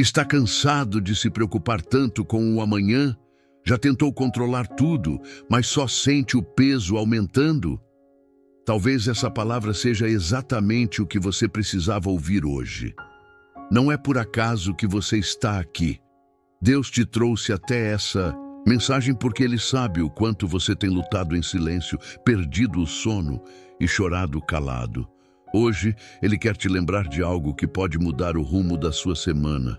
Está cansado de se preocupar tanto com o amanhã? Já tentou controlar tudo, mas só sente o peso aumentando? Talvez essa palavra seja exatamente o que você precisava ouvir hoje. Não é por acaso que você está aqui. Deus te trouxe até essa mensagem porque Ele sabe o quanto você tem lutado em silêncio, perdido o sono e chorado calado. Hoje, Ele quer te lembrar de algo que pode mudar o rumo da sua semana.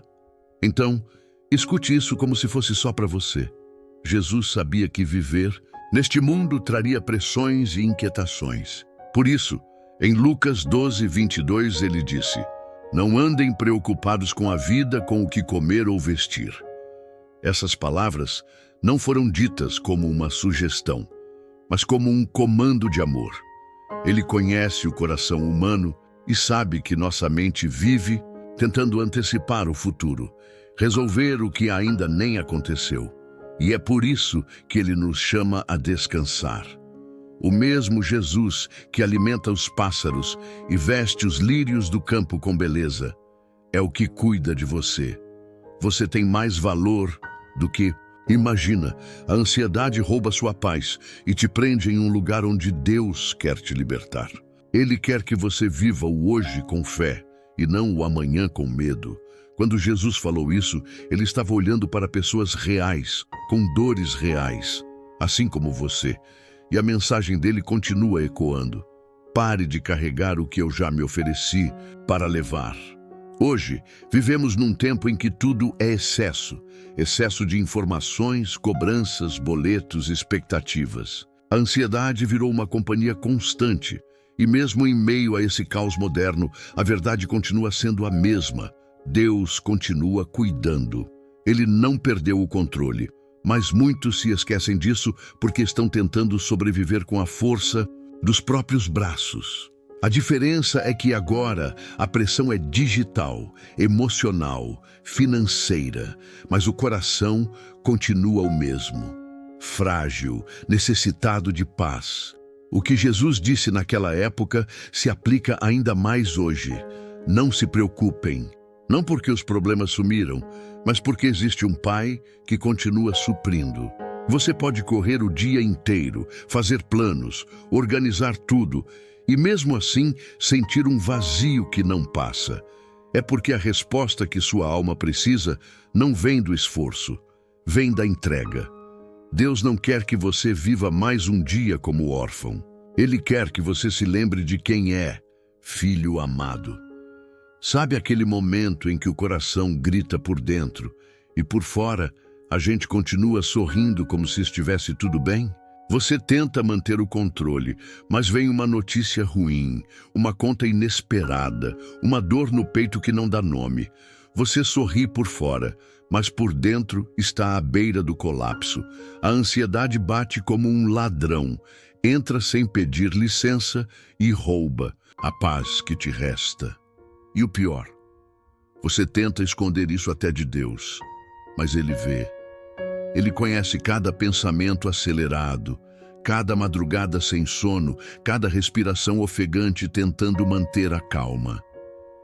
Então, escute isso como se fosse só para você. Jesus sabia que viver neste mundo traria pressões e inquietações. Por isso, em Lucas 12:22, Ele disse: "Não andem preocupados com a vida, com o que comer ou vestir." Essas palavras não foram ditas como uma sugestão, mas como um comando de amor. Ele conhece o coração humano e sabe que nossa mente vive tentando antecipar o futuro, resolver o que ainda nem aconteceu. E é por isso que Ele nos chama a descansar. O mesmo Jesus que alimenta os pássaros e veste os lírios do campo com beleza, é o que cuida de você. Você tem mais valor do que imagina. A ansiedade rouba sua paz e te prende em um lugar onde Deus quer te libertar. Ele quer que você viva o hoje com fé e não o amanhã com medo. Quando Jesus falou isso, Ele estava olhando para pessoas reais, com dores reais, assim como você. E a mensagem dele continua ecoando: pare de carregar o que eu já me ofereci para levar. Hoje, vivemos num tempo em que tudo é excesso. Excesso de informações, cobranças, boletos, expectativas. A ansiedade virou uma companhia constante. E mesmo em meio a esse caos moderno, a verdade continua sendo a mesma. Deus continua cuidando. Ele não perdeu o controle. Mas muitos se esquecem disso porque estão tentando sobreviver com a força dos próprios braços. A diferença é que agora a pressão é digital, emocional, financeira, mas o coração continua o mesmo. Frágil, necessitado de paz. O que Jesus disse naquela época se aplica ainda mais hoje. Não se preocupem. Não porque os problemas sumiram, mas porque existe um Pai que continua suprindo. Você pode correr o dia inteiro, fazer planos, organizar tudo, e mesmo assim sentir um vazio que não passa. É porque a resposta que sua alma precisa não vem do esforço, vem da entrega. Deus não quer que você viva mais um dia como órfão. Ele quer que você se lembre de quem é, filho amado. Sabe aquele momento em que o coração grita por dentro e por fora a gente continua sorrindo como se estivesse tudo bem? Você tenta manter o controle, mas vem uma notícia ruim, uma conta inesperada, uma dor no peito que não dá nome. Você sorri por fora, mas por dentro está à beira do colapso. A ansiedade bate como um ladrão, entra sem pedir licença e rouba a paz que te resta. E o pior, você tenta esconder isso até de Deus, mas Ele vê. Ele conhece cada pensamento acelerado, cada madrugada sem sono, cada respiração ofegante tentando manter a calma.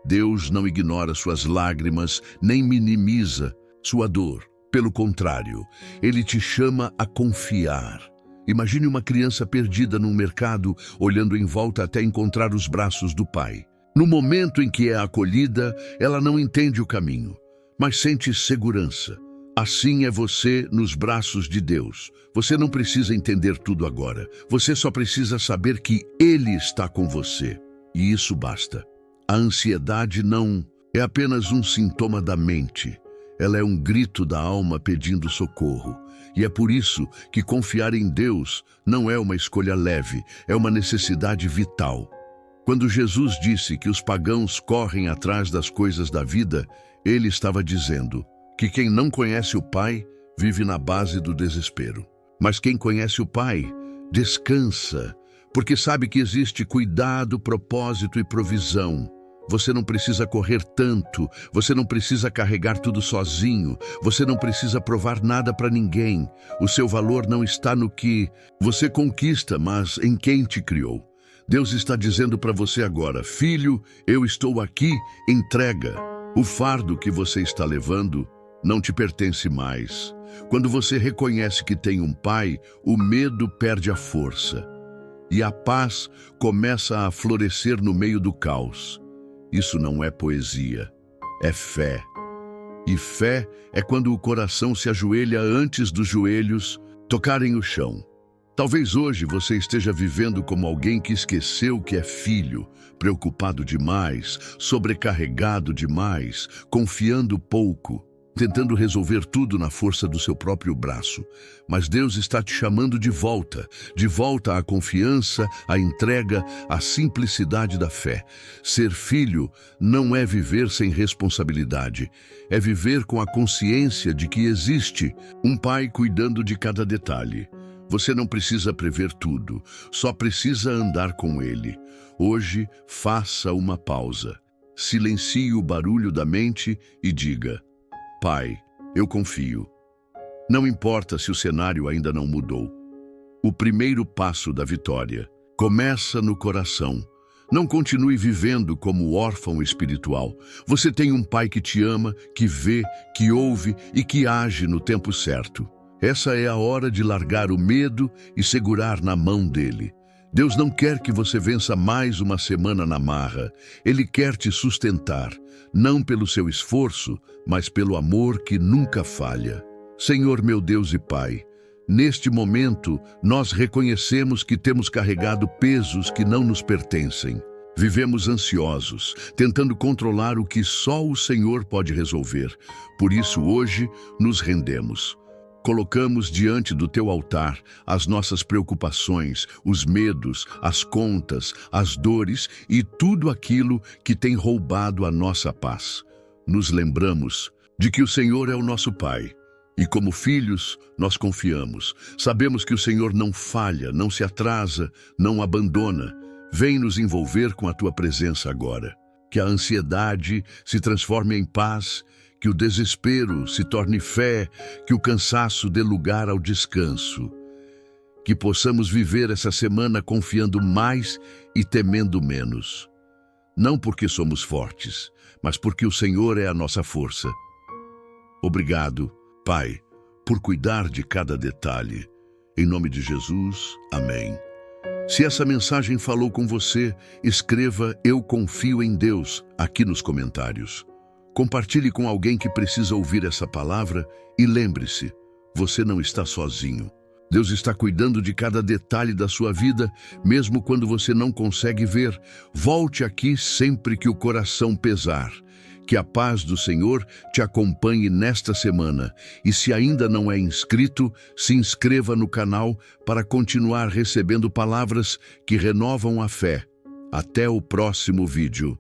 Deus não ignora suas lágrimas, nem minimiza sua dor. Pelo contrário, Ele te chama a confiar. Imagine uma criança perdida num mercado, olhando em volta até encontrar os braços do pai. No momento em que é acolhida, ela não entende o caminho, mas sente segurança. Assim é você nos braços de Deus. Você não precisa entender tudo agora. Você só precisa saber que Ele está com você. E isso basta. A ansiedade não é apenas um sintoma da mente. Ela é um grito da alma pedindo socorro. E é por isso que confiar em Deus não é uma escolha leve, é uma necessidade vital. Quando Jesus disse que os pagãos correm atrás das coisas da vida, Ele estava dizendo que quem não conhece o Pai vive na base do desespero. Mas quem conhece o Pai descansa, porque sabe que existe cuidado, propósito e provisão. Você não precisa correr tanto, você não precisa carregar tudo sozinho, você não precisa provar nada para ninguém. O seu valor não está no que você conquista, mas em quem te criou. Deus está dizendo para você agora: filho, eu estou aqui, entrega. O fardo que você está levando não te pertence mais. Quando você reconhece que tem um pai, o medo perde a força e a paz começa a florescer no meio do caos. Isso não é poesia, é fé. E fé é quando o coração se ajoelha antes dos joelhos tocarem o chão. Talvez hoje você esteja vivendo como alguém que esqueceu que é filho, preocupado demais, sobrecarregado demais, confiando pouco, tentando resolver tudo na força do seu próprio braço. Mas Deus está te chamando de volta à confiança, à entrega, à simplicidade da fé. Ser filho não é viver sem responsabilidade, é viver com a consciência de que existe um pai cuidando de cada detalhe. Você não precisa prever tudo, só precisa andar com ele. Hoje, faça uma pausa. Silencie o barulho da mente e diga: Pai, eu confio. Não importa se o cenário ainda não mudou. O primeiro passo da vitória começa no coração. Não continue vivendo como órfão espiritual. Você tem um pai que te ama, que vê, que ouve e que age no tempo certo. Essa é a hora de largar o medo e segurar na mão dele. Deus não quer que você vença mais uma semana na marra. Ele quer te sustentar, não pelo seu esforço, mas pelo amor que nunca falha. Senhor meu Deus e Pai, neste momento nós reconhecemos que temos carregado pesos que não nos pertencem. Vivemos ansiosos, tentando controlar o que só o Senhor pode resolver. Por isso hoje nos rendemos. Colocamos diante do teu altar as nossas preocupações, os medos, as contas, as dores e tudo aquilo que tem roubado a nossa paz. Nos lembramos de que o Senhor é o nosso Pai e, como filhos, nós confiamos. Sabemos que o Senhor não falha, não se atrasa, não abandona. Vem nos envolver com a tua presença agora. Que a ansiedade se transforme em paz, que o desespero se torne fé, que o cansaço dê lugar ao descanso. Que possamos viver essa semana confiando mais e temendo menos. Não porque somos fortes, mas porque o Senhor é a nossa força. Obrigado, Pai, por cuidar de cada detalhe. Em nome de Jesus, amém. Se essa mensagem falou com você, escreva "Eu confio em Deus" aqui nos comentários. Compartilhe com alguém que precisa ouvir essa palavra e lembre-se, você não está sozinho. Deus está cuidando de cada detalhe da sua vida, mesmo quando você não consegue ver. Volte aqui sempre que o coração pesar. Que a paz do Senhor te acompanhe nesta semana. E se ainda não é inscrito, se inscreva no canal para continuar recebendo palavras que renovam a fé. Até o próximo vídeo.